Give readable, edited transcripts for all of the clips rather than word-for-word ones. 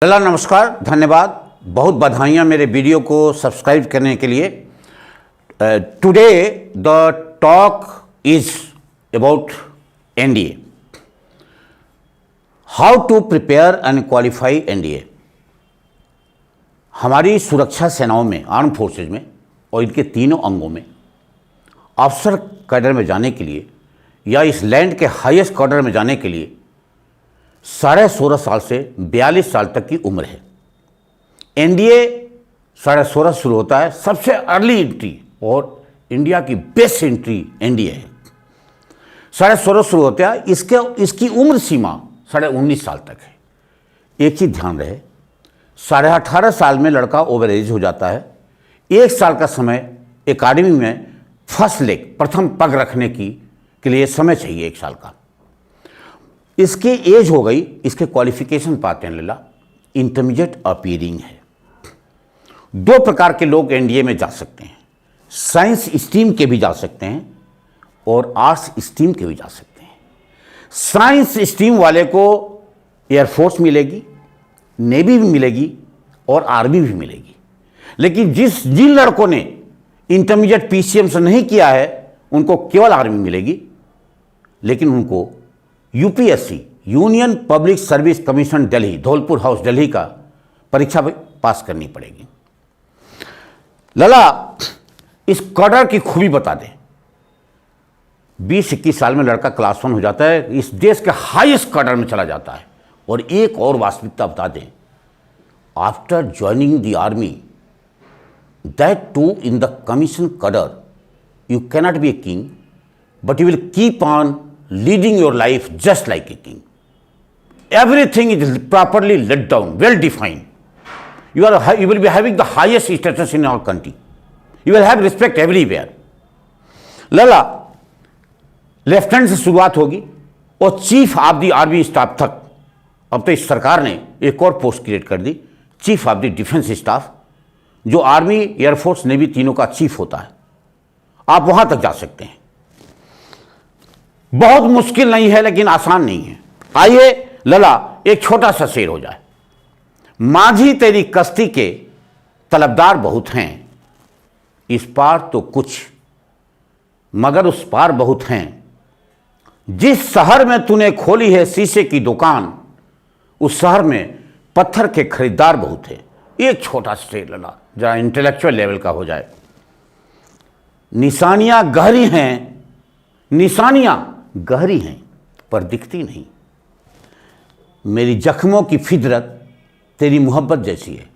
Hello नमस्कार, धन्यवाद, बहुत बधाइयाँ मेरे वीडियो को सब्सक्राइब करने के लिए। Today the talk is about NDA, how to prepare and qualify NDA. हमारी सुरक्षा सेनाओं में, आर्म फोर्सेज में और इनके तीनों अंगों में अफसर कैडर में जाने के लिए या इस लैंड के हाईएस्ट कैडर में जाने के लिए 16.5 साल से 42 साल तक की उम्र है। एनडीए 16.5 शुरू होता है, सबसे अर्ली एंट्री और इंडिया की बेस्ट एंट्री एनडीए है। 16.5 शुरू होता है, इसकी उम्र सीमा 19.5 साल तक है। एक चीज़ ध्यान रहे, 18.5 साल में लड़का ओवर एज हो जाता है। 1 साल का समय एकेडमी में फर्स्ट लेग, प्रथम पग रखने के लिए समय चाहिए 1 साल का। इसकी एज हो गई, इसके क्वालिफिकेशन पाते हैं लला, इंटरमीडिएट अपीयरिंग है। 2 प्रकार के लोग एनडीए में जा सकते हैं, साइंस स्ट्रीम के भी जा सकते हैं और आर्ट्स स्ट्रीम के भी जा सकते हैं। साइंस स्ट्रीम वाले को एयरफोर्स मिलेगी, नेवी भी मिलेगी और आर्मी भी मिलेगी। लेकिन जिन लड़कों ने इंटरमीडिएट पीसीएम से नहीं किया है उनको केवल आर्मी मिलेगी, लेकिन उनको UPSC, union public service commission Delhi, Dholpur house Delhi का परीक्षा पास करनी पड़ेगी। लला, इस कैडर की खूबी बता दें। 20-21 साल में लड़का क्लास 1 हो जाता है, इस देश के हाईएस्ट कैडर में चला जाता है। और एक और वास्तविकता बता दें, after joining the army, that too in the commission cadre, you cannot be a king, but you will keep on leading your life just like a king. Everything is properly laid down, well defined. You will be having the highest status in our country. You will have respect everywhere. Lalla, lieutenant से शुरुआत होगी और chief of the army staff तक। अब तो इस सरकार ने एक और पोस्ट क्रिएट कर दी, chief of the defence staff, जो आर्मी, एयरफोर्स, नेवी तीनों का चीफ होता है। आप वहां तक जा सकते हैं। बहुत मुश्किल नहीं है लेकिन आसान नहीं है। आइए लला, एक छोटा सा शेर हो जाए। माझी तेरी कश्ती के तलबदार बहुत हैं, इस पार तो कुछ मगर उस पार बहुत हैं। जिस शहर में तूने खोली है शीशे की दुकान, उस शहर में पत्थर के खरीदार बहुत हैं। एक छोटा शेर लला, जरा इंटेलेक्चुअल लेवल का हो जाए। निशानियां गहरी हैं, निशानियां गहरी हैं पर दिखती नहीं। मेरी जख्मों की फितरत तेरी मोहब्बत जैसी है।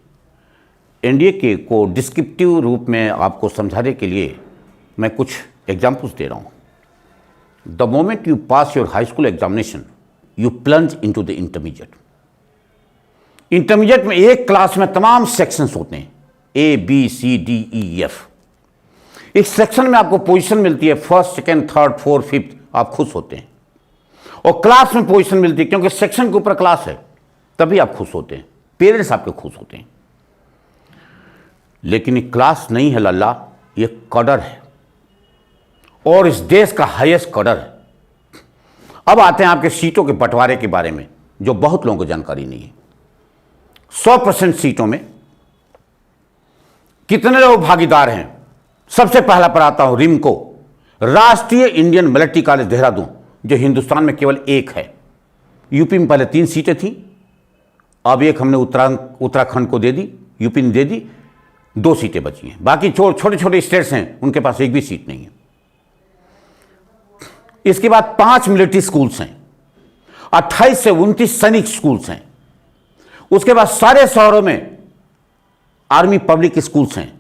एनडीए के को डिस्क्रिप्टिव रूप में आपको समझाने के लिए मैं कुछ एग्जाम्पल्स दे रहा हूं। The moment you pass your high school examination, you plunge into the intermediate. Intermediate में एक क्लास में तमाम सेक्शंस होते हैं, A, B, C, D, E, F। इस सेक्शन में आपको पोजीशन मिलती है, 1st, 2nd, 3rd, 4th, 5th, आप खुश होते हैं। और क्लास में पोजीशन मिलती है, क्योंकि सेक्शन के ऊपर क्लास है, तभी आप खुश होते हैं, पेरेंट्स आपके खुश होते हैं। लेकिन ये क्लास नहीं है लल्ला, ये कैडर है और इस देश का हाईएस्ट कैडर है। अब आते हैं आपके सीटों के बंटवारे के बारे में, जो बहुत लोगों को जानकारी नहीं है। 100% सीटों में कितने लोग भागीदार हैं? सबसे पहला पर आता हूं रिमको, राष्ट्रीय इंडियन मिलिट्री कॉलेज देहरादून, जो हिंदुस्तान में केवल एक है। यूपी में पहले 3 सीटें थी, अब एक हमने उत्तराखंड को दे दी, यूपी ने दे दी, 2 सीटें बची हैं। बाकी छोटे छोटे स्टेट्स हैं, उनके पास एक भी सीट नहीं है। इसके बाद 5 मिलिट्री स्कूल्स हैं, 28 से 29 सैनिक स्कूल्स हैं। उसके बाद सारे शहरों में आर्मी पब्लिक स्कूल्स हैं।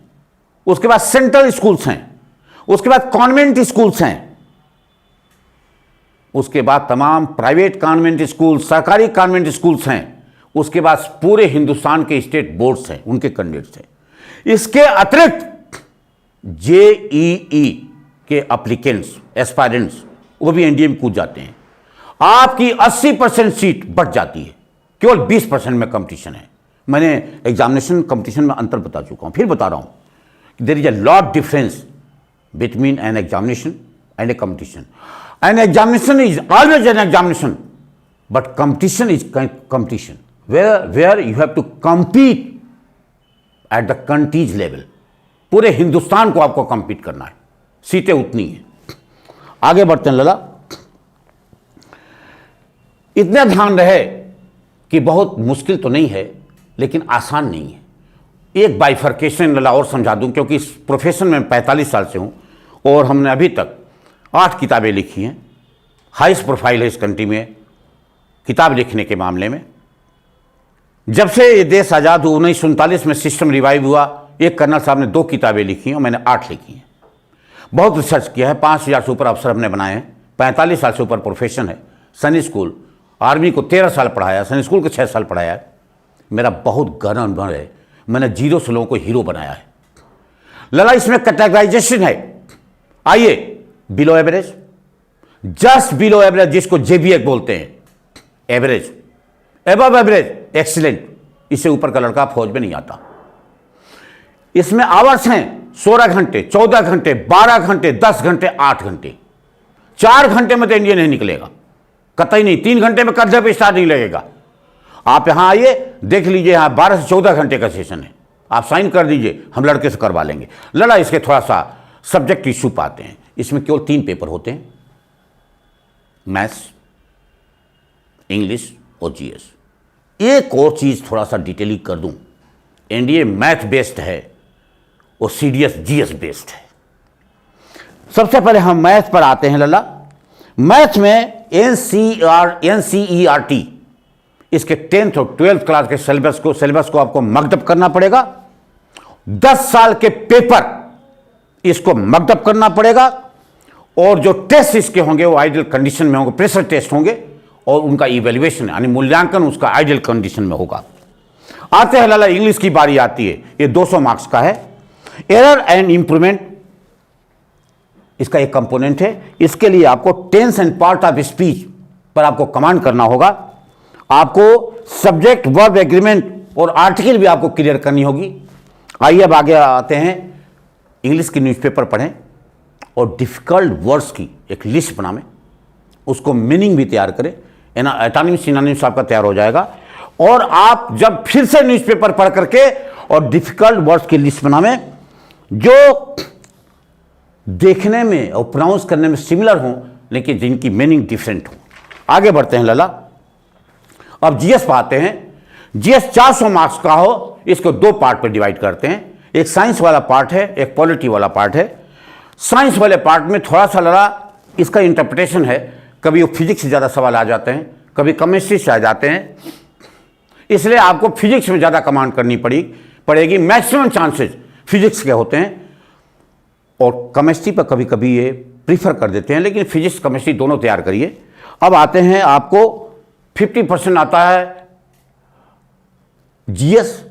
उसके बाद सेंट्रल स्कूल्स हैं। उसके बाद कॉन्वेंट स्कूल्स हैं। उसके बाद तमाम प्राइवेट कॉन्वेंट स्कूल, सरकारी कॉन्वेंट स्कूल्स हैं। उसके बाद पूरे हिंदुस्तान के स्टेट बोर्ड्स हैं, उनके कैंडिडेट्स हैं। इसके अतिरिक्त जेईई के एप्लीकेंट्स, एस्पायरेंट्स, वो भी एनडीए में कूद जाते हैं। आपकी 80% सीट बढ़ जाती है, केवल 20% में कंपटीशन है। मैंने एग्जामिनेशन कंपटीशन में अंतर बता चुका हूं, फिर बता रहा हूं। There is a lot difference between an examination and a competition. An examination is always an examination, but competition is competition. Where you have to compete at the countries level. पूरे हिंदुस्तान को आपको compete करना है, सीटें उतनी हैं। आगे बढ़ते हैं लला। इतना ध्यान रहे कि बहुत मुश्किल तो नहीं है लेकिन आसान नहीं है। एक बाइफर्केशन लला और समझा दूं, क्योंकि इस प्रोफेशन में 45 साल से हूं और हमने अभी तक 8 किताबें लिखी हैं। हाईएस्ट प्रोफाइल है इस कंट्री में किताब लिखने के मामले में। जब से ये देश आज़ाद हुआ 1939 में सिस्टम रिवाइव हुआ, एक कर्नल साहब ने 2 किताबें लिखी हैं और मैंने 8 लिखी हैं। बहुत रिसर्च किया है, 5000 से ऊपर अफसर हमने बनाए हैं। 45 साल से ऊपर प्रोफेशन है। सैनिक स्कूल, आर्मी को 13 साल पढ़ाया, सैनिक स्कूल को 6 साल पढ़ाया है। मेरा बहुत गहन अनुभव है। मैंने 0 से लोगों को हीरो बनाया है। लला इसमें कैटेगराइजेशन है। आइए, below average, just below average, जिसको जेबीए बोलते हैं, एवरेज, एबव एवरेज, एक्सीलेंट, इससे ऊपर का लड़का फौज में नहीं आता। इसमें आवर्स हैं 16 घंटे, 14 घंटे, 12 घंटे, 10 घंटे, 8 घंटे। 4 घंटे में तो इंडिया नहीं निकलेगा, कतई नहीं। 3 घंटे में कर्जे पे स्टार्ट नहीं लगेगा। आप यहां आइए, देख लीजिए, यहां 12 से 14 घंटे का सेशन है। आप साइन कर दीजिए, हम लड़के से करवा लेंगे। लड़ा इसके थोड़ा सा सब्जेक्ट इशू पाते हैं। इसमें केवल 3 पेपर होते हैं, मैथ्स, इंग्लिश और जीएस। एक और चीज थोड़ा सा डिटेलिंग कर दूं, एनडीए मैथ बेस्ड है और सीडीएस जीएस बेस्ड है। सबसे पहले हम मैथ पर आते हैं लला। मैथ में एनसीईआरटी, इसके 10th और 12th क्लास के सिलेबस को आपको मकदब करना पड़ेगा। 10 साल के पेपर इसको मकदब करना पड़ेगा और जो टेस्ट इसके होंगे वो आइडियल कंडीशन में होंगे, प्रेशर टेस्ट होंगे और उनका इवैल्यूएशन यानी मूल्यांकन उसका आइडियल कंडीशन में होगा। आते हैं लाला, इंग्लिश की बारी आती है। ये 200 मार्क्स का है। एरर एंड इंप्रूवमेंट इसका एक कंपोनेंट है। इसके लिए आपको tense and part of speech पर आपको कमांड करना होगा। आपको सब्जेक्ट, वर्ब, एग्रीमेंट और आर्टिकल भी आपको क्लियर करनी होगी। आइए अब आगे आते हैं। इंग्लिश की न्यूज़पेपर पढ़ें और डिफिकल्ट वर्ड्स की एक लिस्ट बनाएं, उसको मीनिंग भी तैयार करें। एटोनिम्स, सिनोनिम्स आपका तैयार हो जाएगा। और आप जब फिर से न्यूज़पेपर पढ़ करके और डिफिकल्ट वर्ड्स की लिस्ट बनाएं जो देखने में और प्रोनाउंस करने में सिमिलर हों लेकिन जिनकी मीनिंग डिफरेंट हो। आगे बढ़ते हैं लला। अब जीएस पाते हैं। जीएस 400 मार्क्स का हो, इसको 2 पार्ट पर डिवाइड करते हैं। एक साइंस वाला पार्ट है, एक पॉलिटी वाला पार्ट है। साइंस वाले पार्ट में थोड़ा सा लड़ा इसका इंटरप्रिटेशन है। कभी वो फिजिक्स से ज़्यादा सवाल आ जाते हैं, कभी केमिस्ट्री से आ जाते हैं, इसलिए आपको फिजिक्स में ज़्यादा कमांड करनी पड़ेगी। मैक्सिमम चांसेस फिजिक्स के होते हैं और केमिस्ट्री पर कभी कभी ये प्रीफर कर देते हैं, लेकिन फिजिक्स केमिस्ट्री दोनों तैयार करिए। अब आते हैं, आपको 50% आता है जीएस,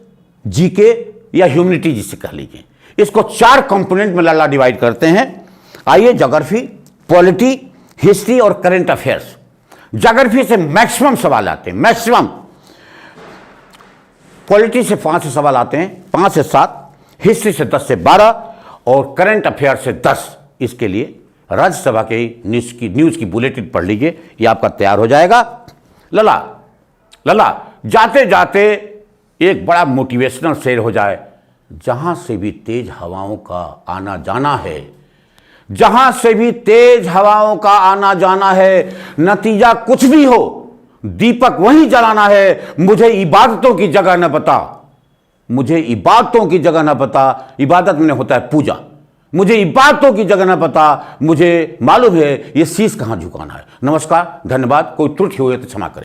जीके या ह्यूमैनिटी जिसे कह लीजिए। इसको 4 कंपोनेंट में लाला डिवाइड करते हैं। आइए, ज्योग्राफी, पॉलिटी, हिस्ट्री और करंट अफेयर्स। ज्योग्राफी से मैक्सिमम सवाल आते हैं, मैक्सिमम। पॉलिटी से 5 से सवाल आते हैं, 5 से 7, हिस्ट्री से 10 से 12 और करंट अफेयर से 10। इसके लिए राज्यसभा के न्यूज़ की बुलेटिन पढ़ लीजिए, ये आपका तैयार हो जाएगा। लला जाते जाते एक बड़ा मोटिवेशनल शेर हो जाए। जहां से भी तेज हवाओं का आना जाना है, जहां से भी तेज हवाओं का आना जाना है, नतीजा कुछ भी हो दीपक वहीं जलाना है। मुझे इबादतों की जगह न बता, मुझे इबादतों की जगह न बता। इबादत में होता है पूजा। मुझे इबादतों की जगह न पता, मुझे मालूम है ये शीश कहां झुकाना है। नमस्कार, धन्यवाद। कोई त्रुटि हुई तो क्षमा करें।